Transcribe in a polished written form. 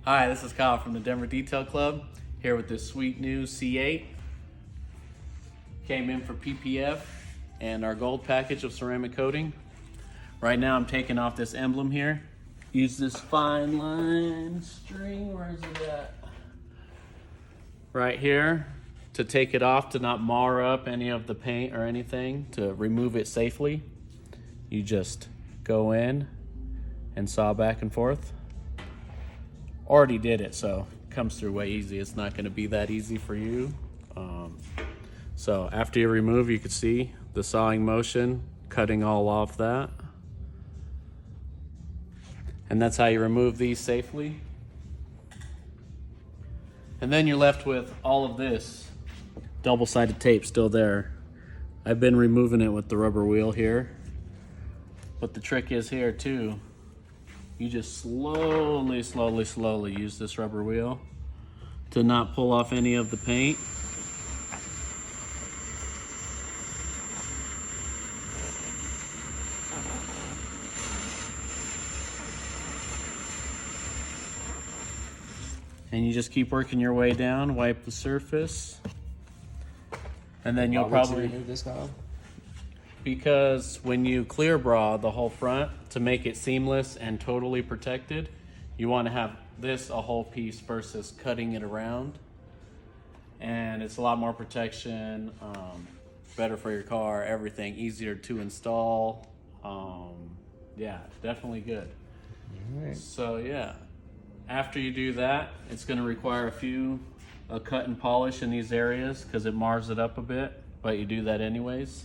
Hi, this is Kyle from the Denver Detail Club, here with this sweet new C8. Came in for PPF and our gold package of ceramic coating. Right now I'm taking off this emblem here. Use this fine line string, where is it at? Right here, to take it off, to not mar up any of the paint or anything, to remove it safely. You just go in and saw back and forth. Already did it, so it comes through way easy. It's not going to be that easy for you. So after you remove, you can see the sawing motion, cutting all off that. And that's how you remove these safely. And then you're left with all of this double-sided tape still there. I've been removing it with the rubber wheel here. But the trick is here too, you just slowly use this rubber wheel to not pull off any of the paint. And you just keep working your way down, wipe the surface. And then you'll probably remove this, Kyle? Because when you clear bra the whole front to make it seamless and totally protected, you want to have this a whole piece versus cutting it around. And it's a lot more protection, better for your car, everything, easier to install. Yeah, definitely good. All right. So yeah, after you do that, it's going to require a cut and polish in these areas because it mars it up a bit, but you do that anyways.